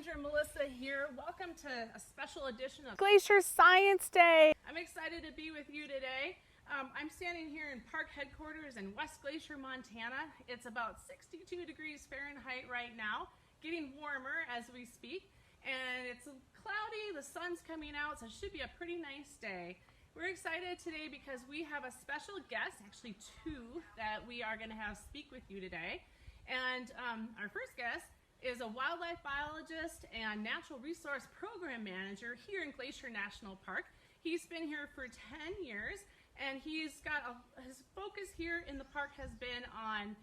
Ranger Melissa here. Welcome to a special edition of Glacier Science Day. I'm excited to be with you today. I'm standing here in park headquarters in West Glacier, Montana. It's about 62 degrees Fahrenheit right now, getting warmer as we speak, and it's cloudy, the sun's coming out, so it should be a pretty nice day. We're excited today because we have a special guest, actually two, that we are going to have speak with you today. And our first guest is a wildlife biologist and natural resource program manager here in Glacier National Park. He's been here for 10 years, and he's got his focus here in the park has been on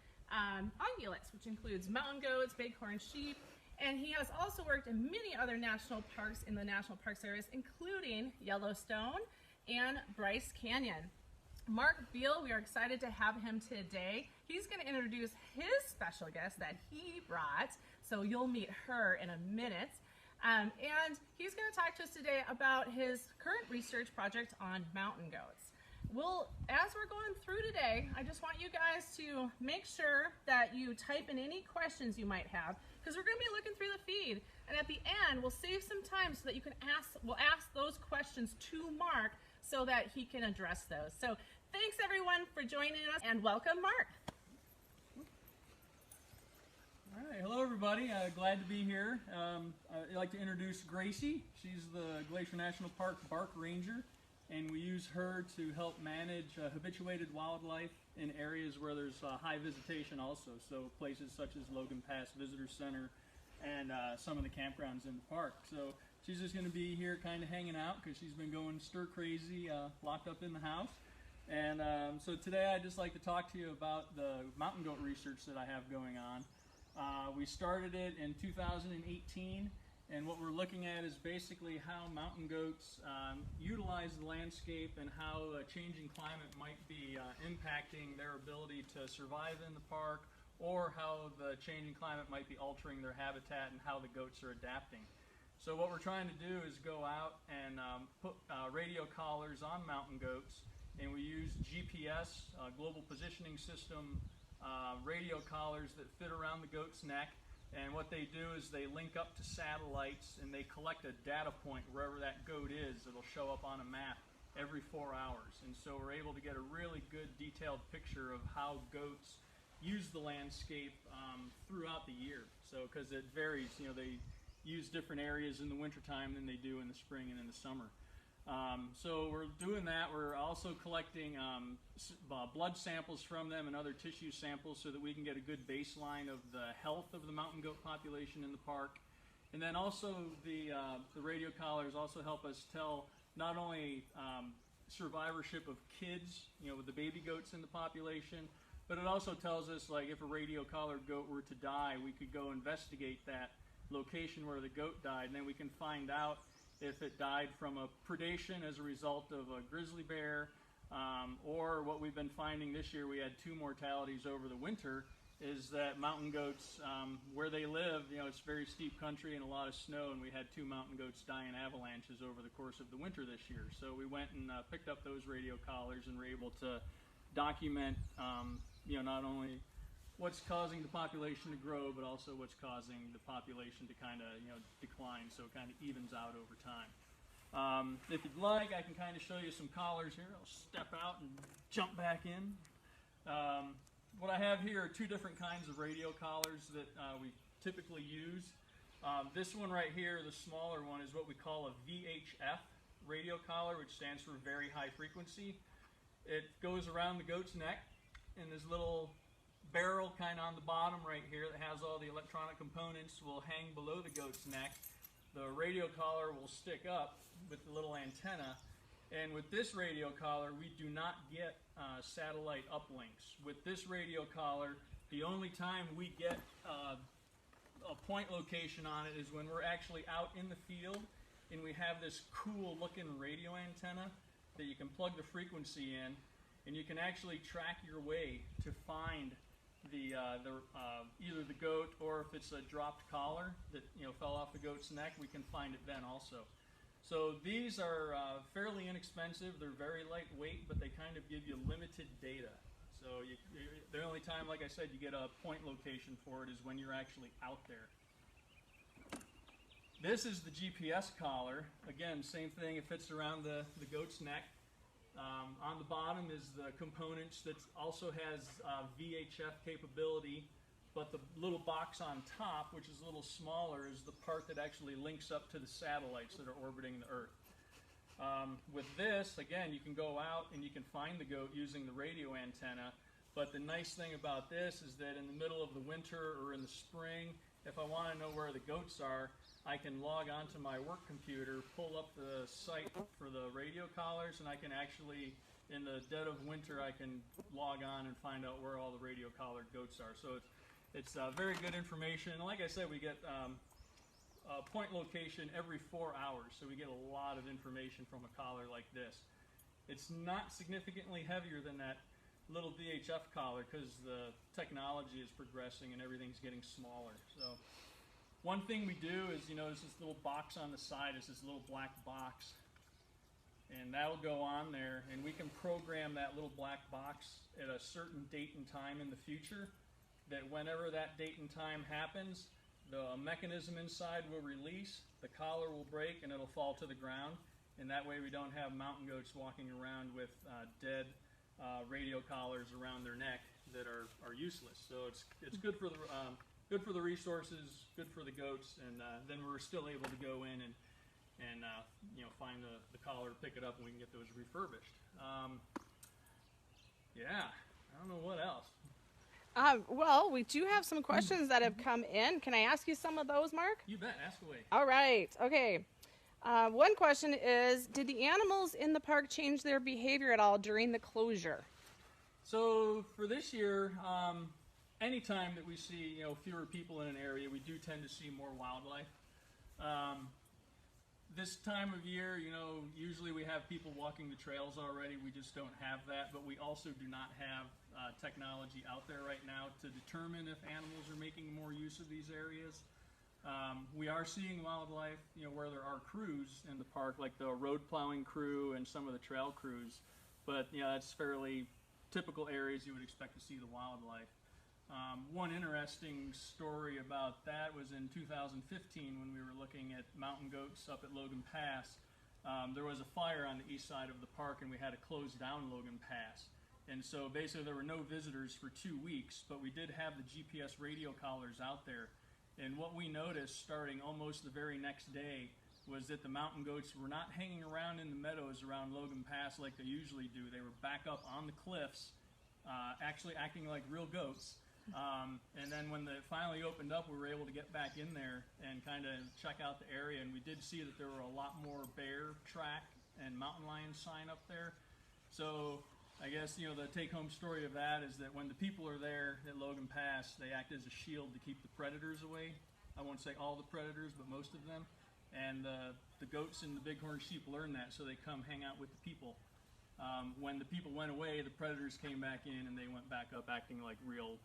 ungulates, which includes mountain goats, bighorn sheep, and he has also worked in many other national parks in the national park service, including Yellowstone and Bryce Canyon. Mark Biel, we are excited to have him today. He's going to introduce his special guest that he brought, so you'll meet her in a minute. And he's going to talk to us today about his current research project on mountain goats. As we're going through today, I just want you guys to make sure that you type in any questions you might have, because we're going to be looking through the feed. And at the end, we'll save some time so that we'll ask those questions to Mark so that he can address those. So thanks everyone for joining us, and welcome Mark. All right, hello everybody. Glad to be here. I'd like to introduce Gracie. She's the Glacier National Park Bark Ranger, and we use her to help manage habituated wildlife in areas where there's high visitation also, so places such as Logan Pass Visitor Center and some of the campgrounds in the park. So she's just going to be here kind of hanging out because she's been going stir crazy, locked up in the house. And so today I'd just like to talk to you about the mountain goat research that I have going on. We started it in 2018, and what we're looking at is basically how mountain goats utilize the landscape and how a changing climate might be impacting their ability to survive in the park, or how the changing climate might be altering their habitat and how the goats are adapting. So what we're trying to do is go out and put radio collars on mountain goats, and we use GPS, global positioning system, radio collars that fit around the goat's neck, and what they do is they link up to satellites and they collect a data point wherever that goat is. It'll show up on a map every 4 hours, and so we're able to get a really good detailed picture of how goats use the landscape throughout the year. So because it varies, you know, they use different areas in the wintertime than they do in the spring and in the summer. So we're doing that. We're also collecting blood samples from them and other tissue samples so that we can get a good baseline of the health of the mountain goat population in the park. And then also the radio collars also help us tell not only survivorship of kids, you know, with the baby goats in the population, but it also tells us, like, if a radio collar goat were to die, we could go investigate that location where the goat died, and then we can find out if it died from a predation as a result of a grizzly bear, or what we've been finding this year, we had 2 mortalities over the winter, is that mountain goats, where they live, you know, it's very steep country and a lot of snow, and we had 2 mountain goats die in avalanches over the course of the winter this year. So we went and picked up those radio collars and were able to document, you know, not only what's causing the population to grow, but also what's causing the population to kind of, you know, decline, so it kind of evens out over time. If you'd like, I can kind of show you some collars here. I'll step out and jump back in. What I have here are 2 different kinds of radio collars that we typically use. This one right here, the smaller one, is what we call a VHF radio collar, which stands for very high frequency. It goes around the goat's neck, and this little barrel kind of on the bottom right here that has all the electronic components will hang below the goat's neck. The radio collar will stick up with the little antenna, and with this radio collar we do not get satellite uplinks. With this radio collar, the only time we get a point location on it is when we're actually out in the field and we have this cool looking radio antenna that you can plug the frequency in, and you can actually track your way to find either the goat, or if it's a dropped collar that, you know, fell off the goat's neck, we can find it then also. So these are fairly inexpensive. They're very lightweight, but they kind of give you limited data. So the only time, like I said, you get a point location for it is when you're actually out there. This is the GPS collar. Again, same thing, it fits around the goat's neck. On the bottom is the components that also has VHF capability, but the little box on top, which is a little smaller, is the part that actually links up to the satellites that are orbiting the Earth. With this, again, you can go out and you can find the goat using the radio antenna, but the nice thing about this is that in the middle of the winter or in the spring, if I want to know where the goats are, I can log onto my work computer, pull up the site for the radio collars, and I can actually, in the dead of winter, I can log on and find out where all the radio collared goats are. So it's very good information. And like I said, we get a point location every 4 hours, so we get a lot of information from a collar like this. It's not significantly heavier than that little VHF collar because the technology is progressing and everything's getting smaller. So one thing we do is, you notice this little box on the side is this little black box, and that'll go on there, and we can program that little black box at a certain date and time in the future, that whenever that date and time happens, the mechanism inside will release, the collar will break, and it'll fall to the ground, and that way we don't have mountain goats walking around with dead radio collars around their neck that are useless. So it's good for the resources, good for the goats, and then we're still able to go in and find the collar, pick it up, and we can get those refurbished. Yeah, I don't know what else. Well, we do have some questions that have come in. Can I ask you some of those, Mark? You bet, ask away. All right, okay. One question is, did the animals in the park change their behavior at all during the closure? So for this year, anytime that we see fewer people in an area, we do tend to see more wildlife. This time of year, usually we have people walking the trails already. We just don't have that, but we also do not have technology out there right now to determine if animals are making more use of these areas. We are seeing wildlife, where there are crews in the park, like the road plowing crew and some of the trail crews, but that's fairly typical areas you would expect to see the wildlife. One interesting story about that was in 2015 when we were looking at mountain goats up at Logan Pass. There was a fire on the east side of the park and we had to close down Logan Pass. And so basically there were no visitors for 2 weeks, but we did have the GPS radio collars out there. And what we noticed starting almost the very next day was that the mountain goats were not hanging around in the meadows around Logan Pass like they usually do. They were back up on the cliffs, actually acting like real goats. And then when it finally opened up, we were able to get back in there and kind of check out the area, and we did see that there were a lot more bear track and mountain lion sign up there. So I guess the take-home story of that is that when the people are there at Logan Pass, they act as a shield to keep the predators away. I won't say all the predators, but most of them. And the goats and the bighorn sheep learn that, so they come hang out with the people. When the people went away, the predators came back in and they went back up acting like real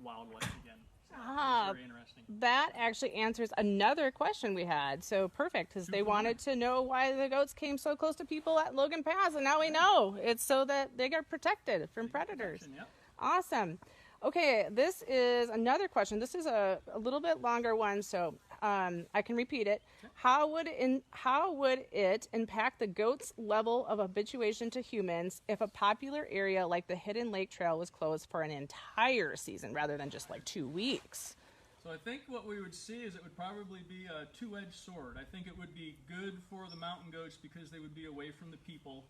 wildlife again. So it's very interesting. That actually answers another question we had. So perfect, because they wanted to know why the goats came so close to people at Logan Pass, and now we know. It's so that they get protected from predators. Yep. Awesome. Okay, this is another question. This is a little bit longer one, so I can repeat it. How would it impact the goats' level of habituation to humans if a popular area like the Hidden Lake Trail was closed for an entire season rather than just like 2 weeks? So I think what we would see is it would probably be a two-edged sword. I think it would be good for the mountain goats because they would be away from the people.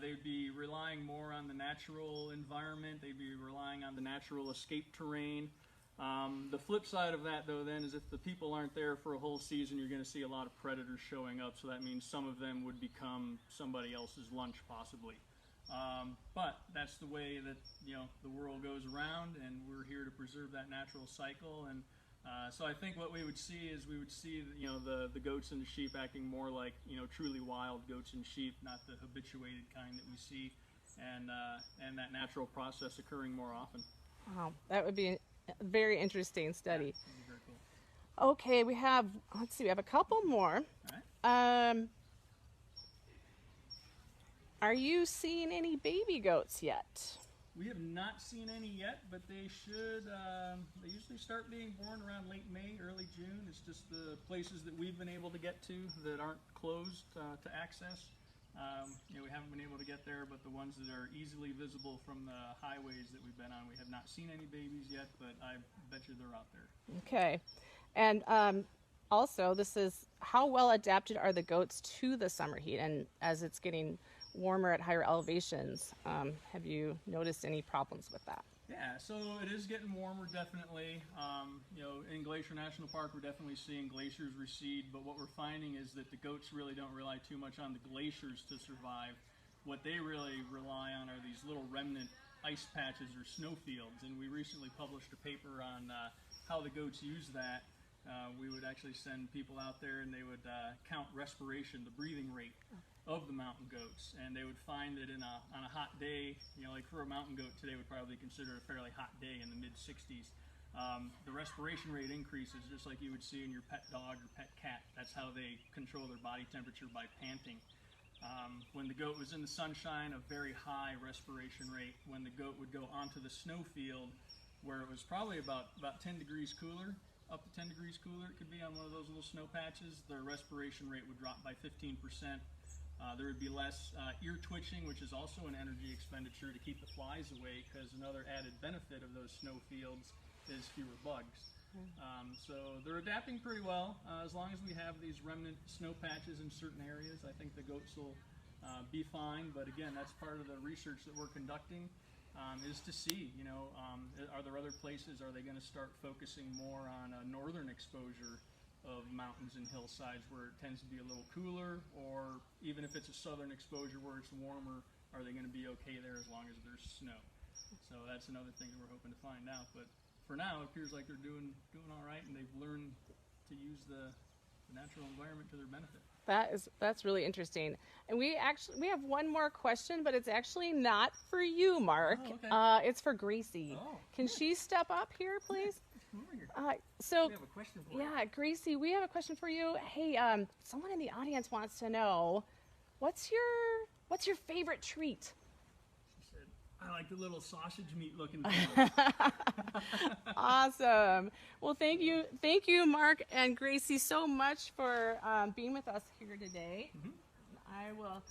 They would be relying more on the natural environment. They'd be relying on the natural escape terrain. The flip side of that, though, then, is if the people aren't there for a whole season, you're going to see a lot of predators showing up. So that means some of them would become somebody else's lunch, possibly. But that's the way that the world goes around, and we're here to preserve that natural cycle. And so I think what we would see is the goats and the sheep acting more like truly wild goats and sheep, not the habituated kind that we see, and that natural process occurring more often. Wow, that would be a very interesting study. Yeah, that'd be very cool. Okay, we have a couple more. All right. Are you seeing any baby goats yet? We have not seen any yet, but they should. They usually usually start being born around late May, early June. It's just the places that we've been able to get to that aren't closed to access. We haven't been able to get there, but the ones that are easily visible from the highways that we've been on, we have not seen any babies yet, but I bet you they're out there. Okay. And also, this is how well adapted are the goats to the summer heat? And as it's getting warmer at higher elevations, have you noticed any problems with that? Yeah, so it is getting warmer, definitely. In Glacier National Park, we're definitely seeing glaciers recede, but what we're finding is that the goats really don't rely too much on the glaciers to survive. What they really rely on are these little remnant ice patches or snowfields, and we recently published a paper on how the goats use that. We would actually send people out there and they would count respiration, the breathing rate of the mountain goats, and they would find that on a hot day, like for a mountain goat today would probably consider a fairly hot day in the mid-60s. The respiration rate increases just like you would see in your pet dog or pet cat. That's how they control their body temperature, by panting. When the goat was in the sunshine, a very high respiration rate. When the goat would go onto the snowfield, where it was probably about 10 degrees cooler, up to 10 degrees cooler it could be on one of those little snow patches, their respiration rate would drop by 15%. There would be less ear twitching, which is also an energy expenditure to keep the flies away, because another added benefit of those snow fields is fewer bugs. So they're adapting pretty well. As long as we have these remnant snow patches in certain areas, I think the goats will be fine. But again, that's part of the research that we're conducting, is to see, are there other places, are they going to start focusing more on a northern exposure of mountains and hillsides where it tends to be a little cooler, or even if it's a southern exposure where it's warmer, are they going to be okay there as long as there's snow? So that's another thing that we're hoping to find out. But for now, it appears like they're doing all right, and they've learned to use the natural environment to their benefit. That's really interesting. And we have one more question, but it's actually not for you, Mark. Oh, okay. It's for Gracie. Oh, Can she step up here, please? We have a question for you. Yeah, Gracie, we have a question for you. Hey, someone in the audience wants to know, what's your favorite treat? She said, I like the little sausage meat looking thing. Awesome. Well, thank you, Mark and Gracie, so much for being with us here today. Mm-hmm. I will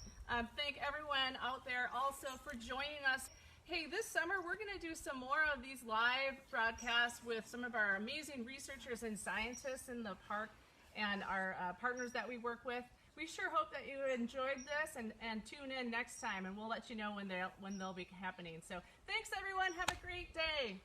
thank everyone out there also for joining us. Hey, this summer we're going to do some more of these live broadcasts with some of our amazing researchers and scientists in the park and our partners that we work with. We sure hope that you enjoyed this and tune in next time, and we'll let you know when they'll be happening. So thanks, everyone. Have a great day.